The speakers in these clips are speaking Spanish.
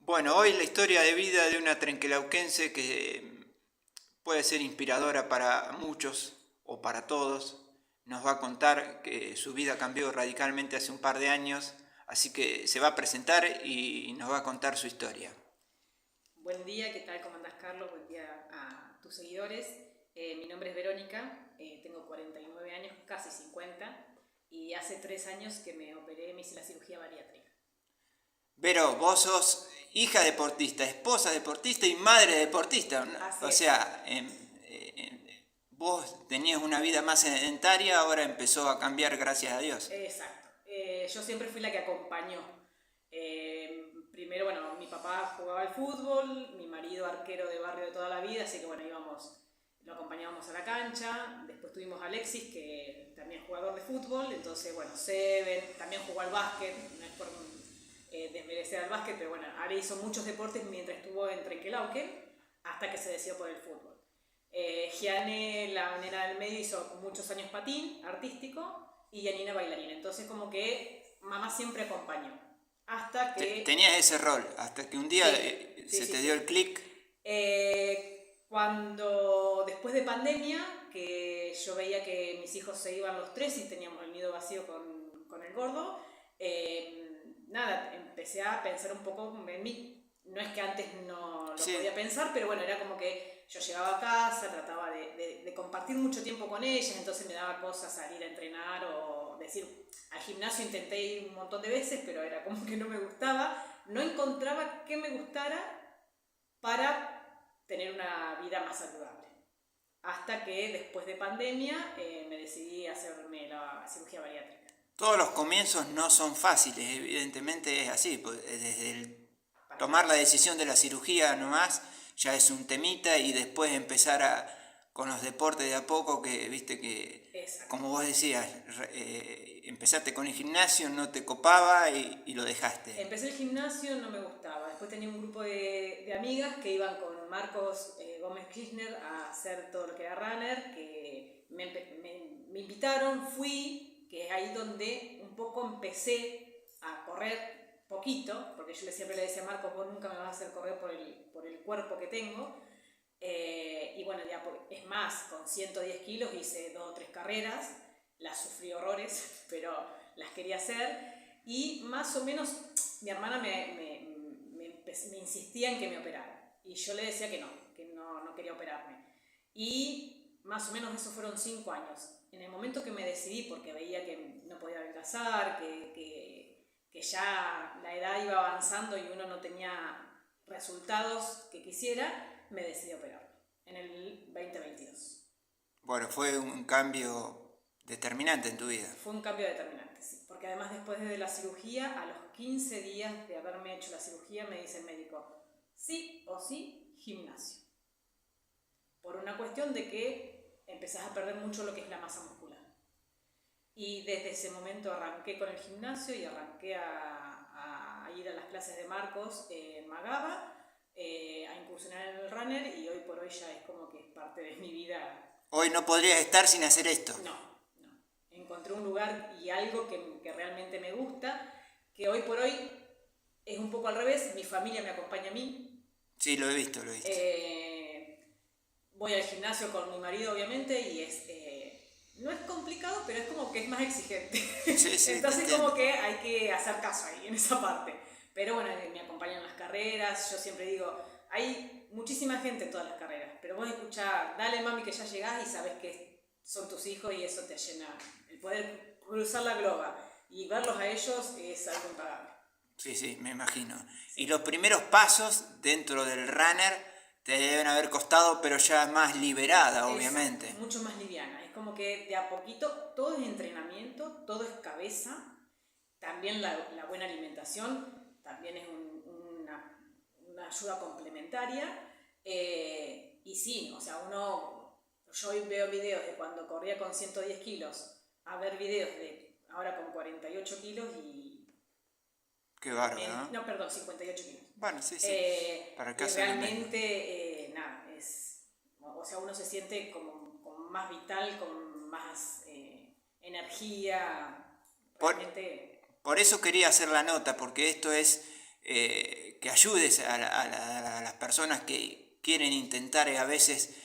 Bueno, hoy la historia de vida de una trenquelauquense que puede ser inspiradora para muchos o para todos. Nos va a contar que su vida cambió radicalmente hace un par de años, así que se va a presentar y nos va a contar su historia. Buen día, ¿qué tal? ¿Cómo andás, Carlos? Buen día a tus seguidores. Mi nombre es Verónica, tengo 49 años, casi 50, y hace 3 años que me hice la cirugía bariátrica. Vero, vos sos hija deportista, esposa deportista y madre deportista, ¿no? Así O es, sea, vos tenías una vida más sedentaria, ahora empezó a cambiar gracias a Dios. exacto. Yo siempre fui la que acompañó. Primero, bueno, mi papá jugaba al fútbol, mi marido arquero de barrio de toda la vida, así que bueno, lo acompañábamos a la cancha. Después tuvimos a Alexis, que también es jugador de fútbol, entonces bueno, Seven también jugó al básquet, no es por desmerecer al básquet, pero bueno, Ari hizo muchos deportes mientras estuvo en Trenquelauquen, hasta que se decidió por el fútbol. Giane, la nena del medio, hizo muchos años patín artístico y Yanina bailarina. Entonces como que mamá siempre acompañó. Hasta que... Tenías ese rol, hasta que un día Sí, sí, se sí, te dio el sí. clic. Cuando después de pandemia, que yo veía que mis hijos se iban los tres y teníamos el nido vacío con el gordo, nada, empecé a pensar un poco en mí. No es que antes no lo Sí, podía pensar, pero bueno, era como que yo llegaba a casa, trataba de compartir mucho tiempo con ellas, entonces me daba cosas salir a entrenar o decir, al gimnasio intenté ir un montón de veces, pero era como que no me gustaba, no encontraba qué me gustara para tener una vida más saludable. Hasta que después de pandemia me decidí a hacerme la cirugía bariátrica. todos los comienzos no son fáciles, evidentemente es así, pues, desde el Para tomar nada. la decisión de la cirugía nomás ya es un temita y después empezar con los deportes de a poco que viste que, Exacto. como vos decías, empezaste con el gimnasio, no te copaba y lo dejaste. Empecé el gimnasio, no me gustaba. Después tenía un grupo de amigas que iban con Marcos Gómez Kirchner a hacer todo lo que era runner, que me invitaron, fui, que es ahí donde un poco empecé a correr poquito, porque yo siempre le decía a Marcos, vos nunca me vas a hacer correr por el cuerpo que tengo. Y bueno, ya es más, con 110 kilos hice 2 o 3 carreras, las sufrí horrores, pero las quería hacer. Y más o menos mi hermana me insistía en que me operara. Y yo le decía que no quería operarme. Y más o menos eso fueron 5 años. En el momento que me decidí, porque veía que no podía adelgazar, que ya la edad iba avanzando y uno no tenía resultados que quisiera, me decidí a operarme en el 2022. Bueno, fue un cambio determinante en tu vida. Fue un cambio determinante, sí, porque además después de la cirugía, a los 15 días de haberme hecho la cirugía, me dice el médico, sí o sí, gimnasio. Por una cuestión de que empezás a perder mucho lo que es la masa muscular. Y desde ese momento arranqué con el gimnasio y arranqué a ir a las clases de Marcos en Magaba, a incursionar en el runner y hoy por hoy ya es como que es parte de mi vida. Hoy no podrías estar sin hacer esto. No, no. Encontré un lugar y algo que realmente me gusta, que hoy por hoy es un poco al revés, mi familia me acompaña a mí. Sí, lo he visto, lo he visto. Voy al gimnasio con mi marido obviamente y no es complicado, pero es como que es más exigente. Sí, sí, te Entonces entiendo. como que hay que hacer caso ahí en esa parte. Pero bueno, me acompañan en las carreras, yo siempre digo, hay muchísima gente en todas las carreras, pero vos escuchás, dale mami que ya llegás y sabes que son tus hijos y eso te llena. El poder cruzar la globa y verlos a ellos es algo impagable. Sí, sí, me imagino. Y Sí. los primeros pasos dentro del runner te deben haber costado, pero ya más liberada, Exacto, obviamente. mucho más liviana. Es como que de a poquito todo es entrenamiento, todo es cabeza, también la buena alimentación, también es una ayuda complementaria. Y sí, o sea, yo hoy veo videos de cuando corría con 110 kilos, a ver videos de ahora con 48 kilos y Qué bárbaro, ¿no? no, perdón, 58 kilos. Bueno, sí, sí. Para el Y caso es lo mismo. realmente, nada, o sea, uno se siente como más vital, con más energía, Por, realmente, por eso quería hacer la nota, porque esto es que ayudes a las personas que quieren intentar y a veces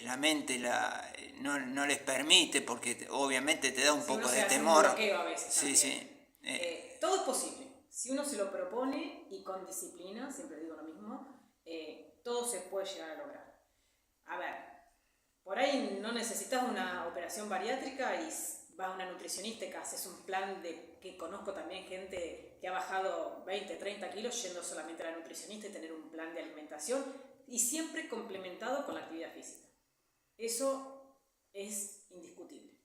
la mente no les permite, porque obviamente te da un poco de temor. Un bloqueo a veces sí, también. sí. Todo es posible. Si uno se lo propone y con disciplina, siempre digo lo mismo, todo se puede llegar a lograr. A ver, por ahí no necesitas una operación bariátrica y vas a una nutricionista y que haces un plan que conozco también gente que ha bajado 20, 30 kilos yendo solamente a la nutricionista y tener un plan de alimentación y siempre complementado con la actividad física. Eso es indiscutible.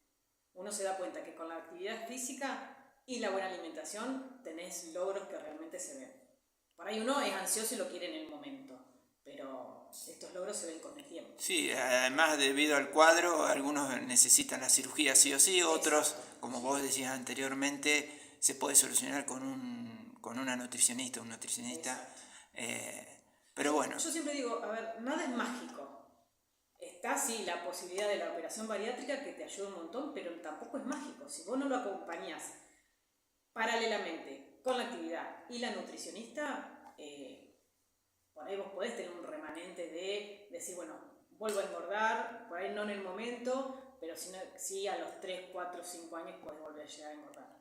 Uno se da cuenta que con la actividad física y la buena alimentación tenés logros que realmente se ven. Por ahí uno es ansioso y lo quiere en el momento, pero estos logros se ven con el tiempo. Sí, además debido al cuadro, algunos necesitan la cirugía sí o sí, otros, como vos decías anteriormente, se puede solucionar con una nutricionista, un nutricionista. Pero bueno. Yo siempre digo, a ver, nada es mágico. Está sí la posibilidad de la operación bariátrica que te ayuda un montón, pero tampoco es mágico. Si vos no lo acompañás paralelamente con la actividad y la nutricionista, por ahí vos podés tener un remanente de decir, bueno, vuelvo a engordar, por ahí no en el momento, pero sí a los 3, 4, 5 años podés volver a llegar a engordar.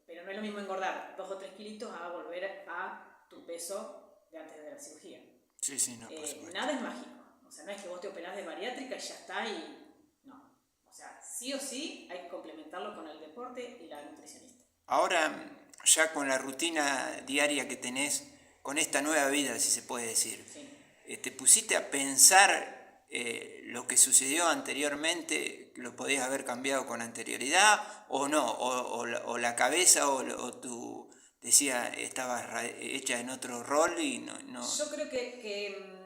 Pero no es lo mismo engordar 2 o 3 kilitos a volver a tu peso de antes de la cirugía. Sí, no, por supuesto. Nada es mágico. O sea, no es que vos te operás de bariátrica y ya está y no. O sea, sí o sí hay que complementarlo con el deporte y la nutricionista. Ahora, ya con la rutina diaria que tenés, con esta nueva vida, si se puede decir, sí. ¿Te pusiste a pensar lo que sucedió anteriormente, lo podías haber cambiado con anterioridad o no? O la cabeza o tu, decía, estaba hecha en otro rol y no... Yo creo que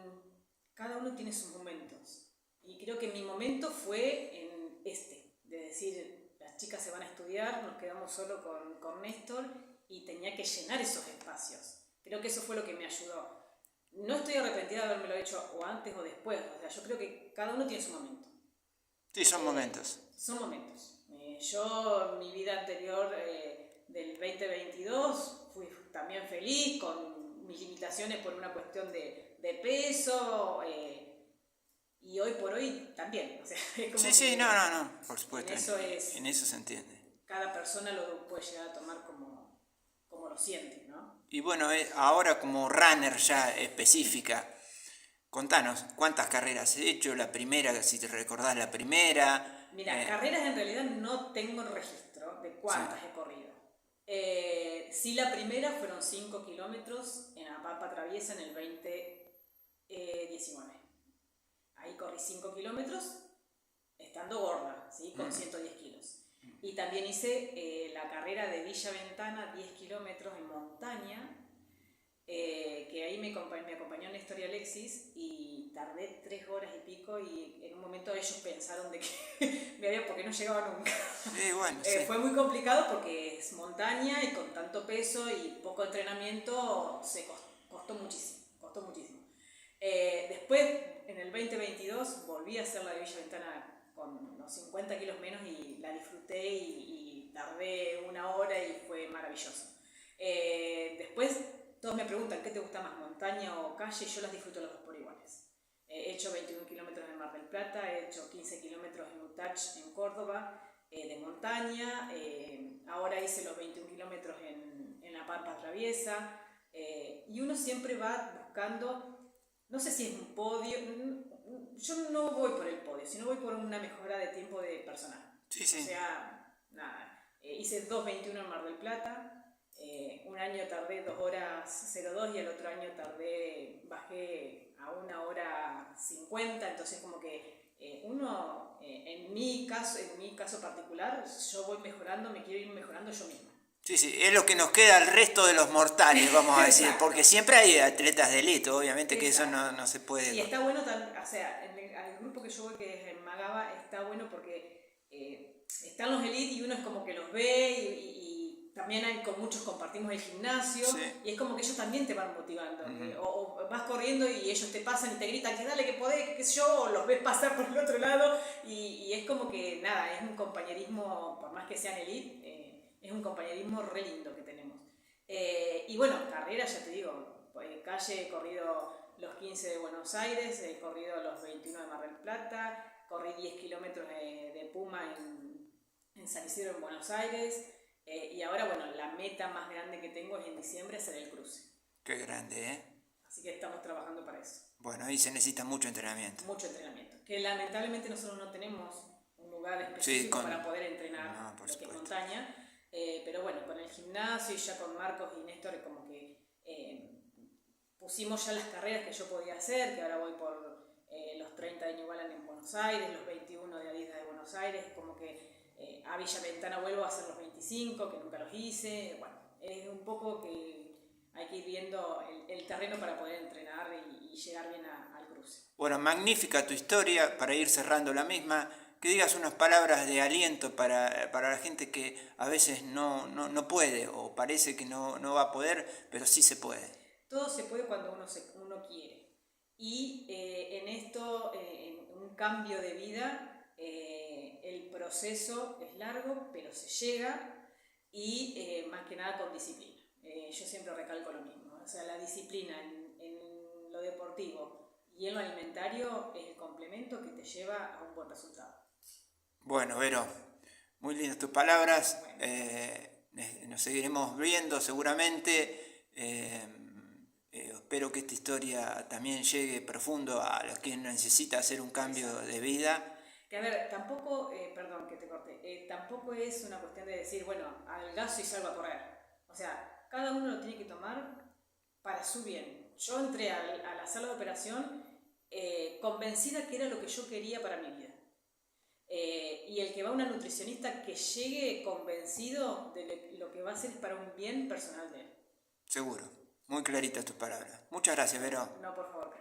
cada uno tiene sus momentos. Y creo que mi momento fue en de decir, las chicas se van a estudiar, nos quedamos solo con Néstor y tenía que llenar esos espacios. Creo que eso fue lo que me ayudó. No estoy arrepentida de habérmelo hecho o antes o después. O sea, yo creo que cada uno tiene su momento. Sí, son momentos. Son momentos. Yo en mi vida anterior del 2022 fui también feliz con mis limitaciones por una cuestión de peso y hoy por hoy también. O sea, es como sí, no, por supuesto. En eso se entiende. Cada persona lo puede llegar a tomar como lo siente, ¿no? Y bueno, ahora como runner ya específica, contanos, ¿cuántas carreras has hecho? La primera, si te recordás la primera. Mira, carreras en realidad no tengo registro de cuántas he corrido. Sí, la primera fueron 5 kilómetros en la Pampa Traviesa en el 2019. Ahí corrí 5 kilómetros estando gorda, ¿sí? Con 110 kilos. Y también hice la carrera de Villa Ventana, 10 kilómetros en montaña, que ahí me acompañó Néstor y Alexis y tardé 3 horas y pico y en un momento ellos pensaron de que porque no llegaba nunca. Bueno, Fue muy complicado porque es montaña y con tanto peso y poco entrenamiento se costó muchísimo. Después, en el 2022, volví a hacer la de Villa Ventana con unos 50 kilos menos y la disfruté y tardé 1 hora y fue maravilloso. Después todos me preguntan qué te gusta más, montaña o calle, y yo las disfruto las dos por iguales. He hecho 21 kilómetros en Mar del Plata, he hecho 15 kilómetros en Utach en Córdoba de montaña, ahora hice los 21 kilómetros en la Pampa Traviesa y uno siempre va buscando, no sé si es un podio, yo no voy por el podio, sino voy por una mejora de tiempo de personal. Sí. O sea, nada, hice 2.21 en Mar del Plata, un año tardé 2 horas 02 y el otro año bajé a 1 hora 50, entonces como que uno, en mi caso particular, yo voy mejorando, me quiero ir mejorando yo misma. Sí, es lo que nos queda al resto de los mortales, vamos a decir, porque siempre hay atletas de élite, obviamente que eso no se puede... Y está bueno, o sea, en el grupo que yo voy, que es en Magaba, está bueno porque están los élite y uno es como que los ve y también muchos compartimos el gimnasio y es como que ellos también te van motivando. O vas corriendo y ellos te pasan y te gritan que dale, que podés, que qué sé yo, o los ves pasar por el otro lado y es como que nada, es un compañerismo, por más que sean élite, es un compañerismo re lindo que tenemos. Y bueno, carrera, ya te digo, calle he corrido los 15 de Buenos Aires, he corrido los 21 de Mar del Plata, corrí 10 kilómetros de Puma en San Isidro, en Buenos Aires, y ahora, bueno, la meta más grande que tengo es en diciembre hacer el cruce. Qué grande, ¿eh? Así que estamos trabajando para eso. Bueno, ahí se necesita mucho entrenamiento. Mucho entrenamiento. Que lamentablemente nosotros no tenemos un lugar específico para poder entrenar lo que es montaña. Pero bueno, con el gimnasio y ya con Marcos y Néstor como que pusimos ya las carreras que yo podía hacer, que ahora voy por los 30 de New Balance en Buenos Aires, los 21 de Adidas de Buenos Aires, como que a Villa Ventana vuelvo a hacer los 25, que nunca los hice. Bueno, es un poco que hay que ir viendo el terreno para poder entrenar y llegar bien al cruce. Bueno, magnífica tu historia, para ir cerrando la misma, que digas unas palabras de aliento para la gente que a veces no puede o parece que no va a poder, pero sí se puede. Todo se puede cuando uno quiere. Y en esto, en un cambio de vida, el proceso es largo, pero se llega y más que nada con disciplina. Yo siempre recalco lo mismo, o sea, la disciplina en lo deportivo y en lo alimentario es el complemento que te lleva a un buen resultado. Bueno, Vero, muy lindas tus palabras, bueno. Nos seguiremos viendo seguramente, espero que esta historia también llegue profundo a los que necesita hacer un cambio de vida. Que a ver, tampoco, perdón que te corté, tampoco es una cuestión de decir, bueno, adelgazo y salgo a correr, o sea, cada uno lo tiene que tomar para su bien. Yo entré a la sala de operación convencida que era lo que yo quería para mi vida. Y el que va a una nutricionista que llegue convencido de lo que va a hacer es para un bien personal de él. Seguro, muy claritas tus palabras. Muchas gracias, Vero. No, por favor.